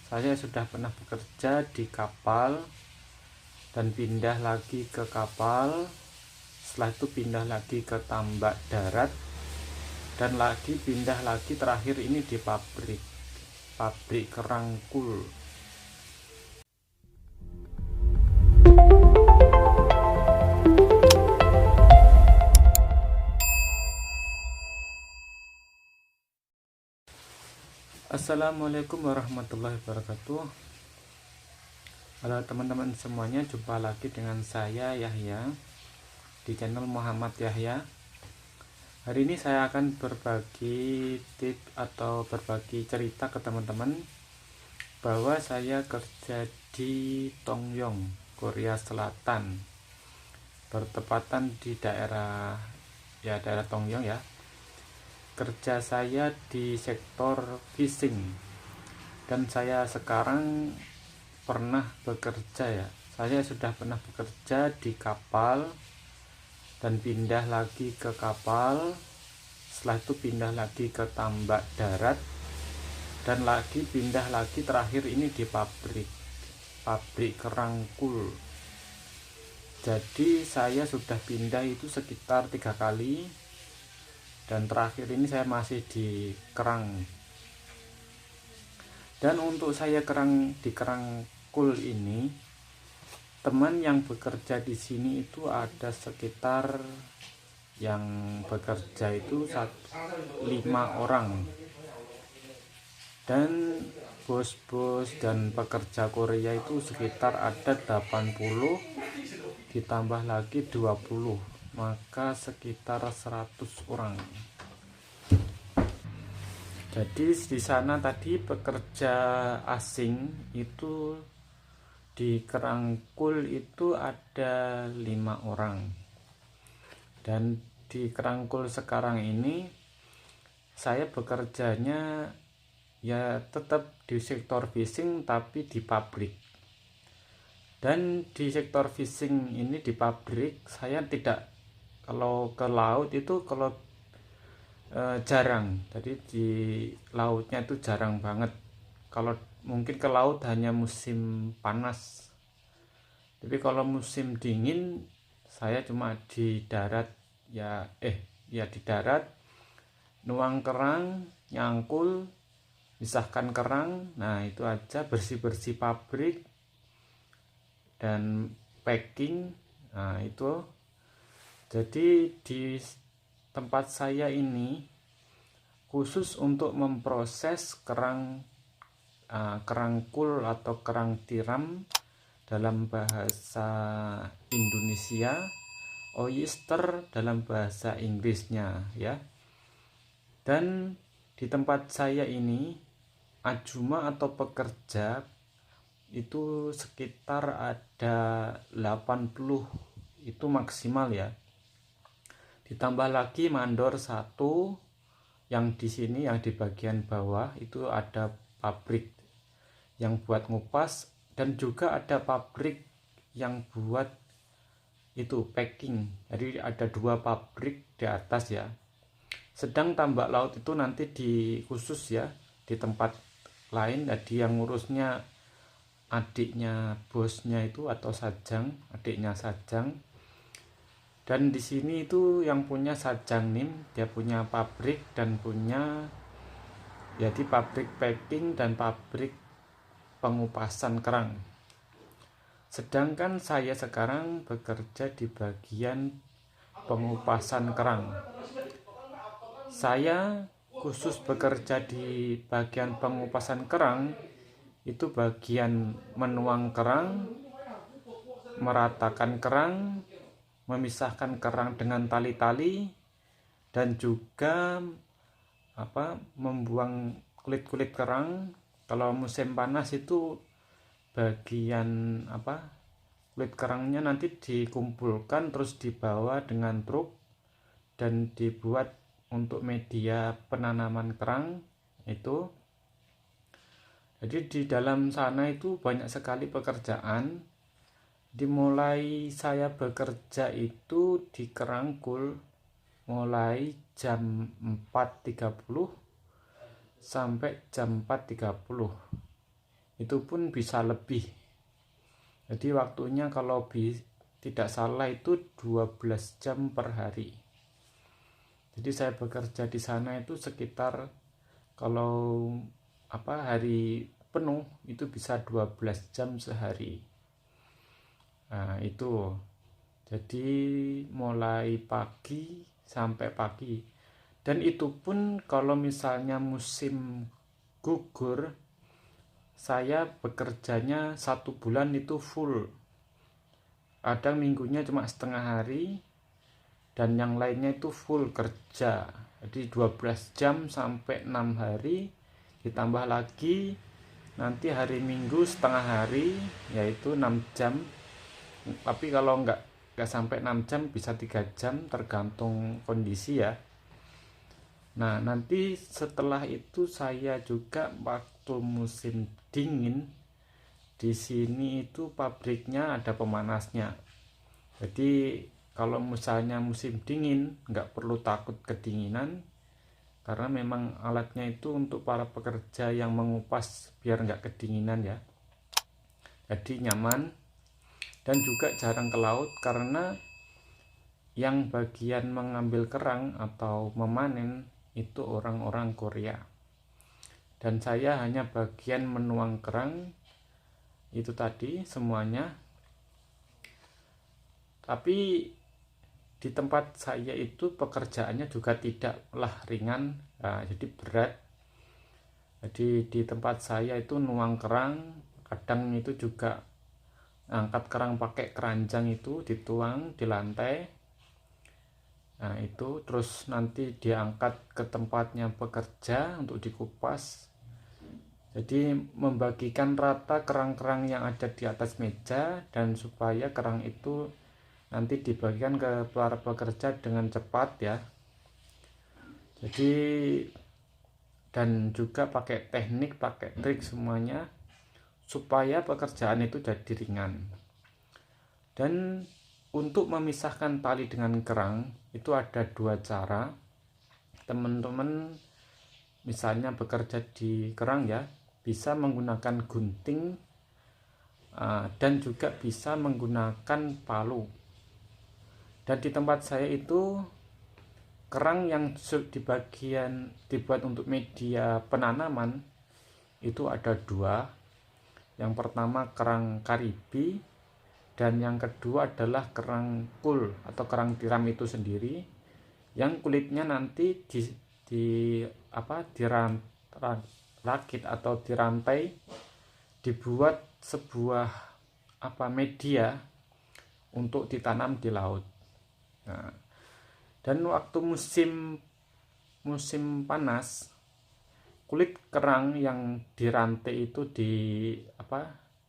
Saya sudah pernah bekerja di kapal dan pindah lagi ke kapal, setelah itu pindah lagi ke tambak darat, dan lagi pindah lagi terakhir ini di pabrik kerang kul. Assalamualaikum warahmatullahi wabarakatuh. Halo teman-teman semuanya, jumpa lagi dengan saya Yahya di channel Muhammad Yahya. Hari ini saya akan berbagi tips atau berbagi cerita ke teman-teman bahwa saya kerja di Tongyong, Korea Selatan, bertepatan di daerah Tongyong ya. Kerja saya di sektor fishing, dan saya sekarang pernah bekerja saya sudah pernah bekerja di kapal dan pindah lagi ke kapal, setelah itu pindah lagi ke tambak darat, dan lagi pindah lagi terakhir ini di pabrik kerang kul. Jadi saya sudah pindah itu sekitar 3 kali, dan terakhir ini saya masih di kerang. Dan untuk saya di kerang kul ini, teman yang bekerja di sini itu ada sekitar yang bekerja itu 5 orang, dan bos-bos dan pekerja Korea itu sekitar ada 80, ditambah lagi 20, maka sekitar 100 orang. Jadi di sana tadi pekerja asing itu di kerang kul itu ada 5 orang, dan di kerang kul sekarang ini saya bekerjanya ya tetap di sektor fishing tapi di pabrik. Dan di sektor fishing ini di pabrik saya tidak, kalau ke laut itu jarang. Jadi di lautnya itu jarang banget. Kalau mungkin ke laut hanya musim panas, tapi kalau musim dingin saya cuma di darat di darat, nuang kerang, nyangkul, pisahkan kerang, nah itu aja, bersih-bersih pabrik dan packing. Nah itu, jadi di tempat saya ini khusus untuk memproses kerang kul atau kerang tiram, dalam bahasa Indonesia, oyster dalam bahasa Inggrisnya ya. Dan di tempat saya ini ajuma atau pekerja itu sekitar ada 80, itu maksimal ya. Ditambah lagi mandor 1 yang di sini, yang di bagian bawah itu ada pabrik yang buat ngupas, dan juga ada pabrik yang buat itu packing. Jadi ada 2 pabrik di atas ya. Sedang tambak laut itu nanti di khusus ya, di tempat lain. Jadi yang ngurusnya adiknya bosnya itu, atau adiknya sajang. Dan di sini itu yang punya sajang nim, dia punya pabrik dan punya jadi pabrik packing dan pabrik pengupasan kerang. Sedangkan saya sekarang bekerja di bagian pengupasan kerang. Saya khusus bekerja di bagian pengupasan kerang, itu bagian menuang kerang, meratakan kerang, memisahkan kerang dengan tali-tali, dan juga membuang kulit-kulit kerang. Kalau musim panas itu bagian kulit kerangnya nanti dikumpulkan terus dibawa dengan truk dan dibuat untuk media penanaman kerang itu. Jadi di dalam sana itu banyak sekali pekerjaan. Dimulai saya bekerja itu di kerang kul mulai jam 4.30 sampai jam 4.30. itu pun bisa lebih. Jadi waktunya kalau tidak salah itu 12 jam per hari. Jadi saya bekerja di sana itu sekitar, kalau hari penuh itu bisa 12 jam sehari. Nah itu, jadi mulai pagi sampai pagi. Dan itu pun kalau misalnya musim gugur, saya bekerjanya 1 bulan itu full. Kadang minggunya cuma setengah hari, dan yang lainnya itu full kerja. Jadi 12 jam sampai 6 hari, ditambah lagi nanti hari Minggu setengah hari, yaitu 6 jam. Tapi kalau nggak sampai 6 jam, bisa 3 jam tergantung kondisi ya. Nah nanti setelah itu saya juga waktu musim dingin, di sini itu pabriknya ada pemanasnya. Jadi kalau misalnya musim dingin nggak perlu takut kedinginan, karena memang alatnya itu untuk para pekerja yang mengupas biar nggak kedinginan ya. Jadi nyaman, dan juga jarang ke laut karena yang bagian mengambil kerang atau memanen itu orang-orang Korea, dan saya hanya bagian menuang kerang itu tadi semuanya. Tapi di tempat saya itu pekerjaannya juga tidaklah ringan, jadi berat. Jadi di tempat saya itu nuang kerang, kadang itu juga angkat kerang pakai keranjang, itu dituang di lantai. Nah itu terus nanti diangkat ke tempatnya pekerja untuk dikupas. Jadi membagikan rata kerang-kerang yang ada di atas meja, dan supaya kerang itu nanti dibagikan ke para pekerja dengan cepat ya. Jadi, dan juga pakai teknik, pakai trik semuanya supaya pekerjaan itu jadi ringan. Dan untuk memisahkan tali dengan kerang itu ada 2 cara. Teman-teman misalnya bekerja di kerang ya, bisa menggunakan gunting, dan juga bisa menggunakan palu. Dan di tempat saya itu kerang yang di bagian dibuat untuk media penanaman itu ada 2. Yang pertama kerang Karibi, dan yang kedua adalah kerang kul atau kerang tiram itu sendiri, yang kulitnya nanti dirakit atau dirantai, dibuat sebuah media untuk ditanam di laut. Nah, dan waktu musim panas, kulit kerang yang dirantai itu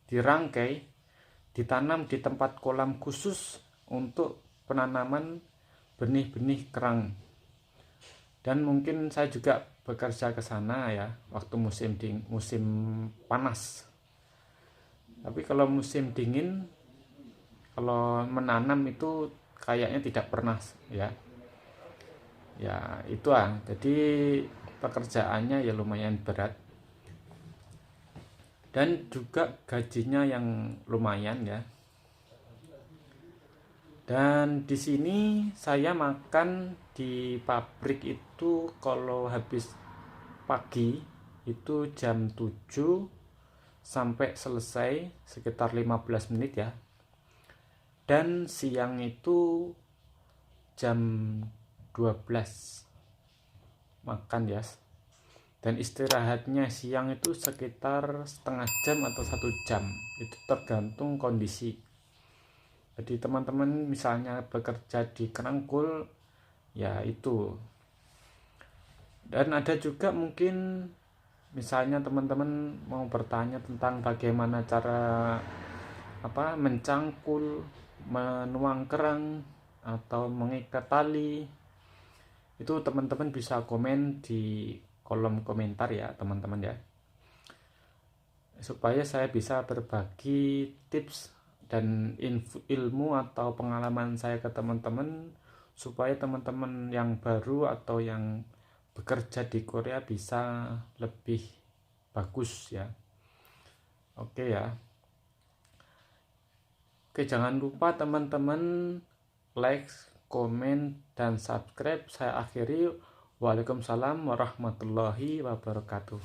dirangkai, ditanam di tempat kolam khusus untuk penanaman benih-benih kerang. Dan mungkin saya juga bekerja ke sana ya waktu musim panas. Tapi kalau musim dingin, kalau menanam itu kayaknya tidak pernah ya. Ya itu jadi pekerjaannya ya lumayan berat, dan juga gajinya yang lumayan ya. Dan di sini saya makan di pabrik itu kalau habis pagi itu jam 7 sampai selesai sekitar 15 menit ya. Dan siang itu jam 12 makan ya. Dan istirahatnya siang itu sekitar setengah jam atau 1 jam, itu tergantung kondisi. Jadi teman-teman misalnya bekerja di kerangkul ya itu. Dan ada juga mungkin misalnya teman-teman mau bertanya tentang bagaimana cara mencangkul, menuang kerang, atau mengikat tali, itu teman-teman bisa komen di kolom komentar ya teman-teman ya, supaya saya bisa berbagi tips dan ilmu atau pengalaman saya ke teman-teman, supaya teman-teman yang baru atau yang bekerja di Korea bisa lebih bagus ya. Oke ya. Oke, jangan lupa teman-teman like, komen, dan subscribe. Saya akhiri. Waalaikumsalam warahmatullahi wabarakatuh.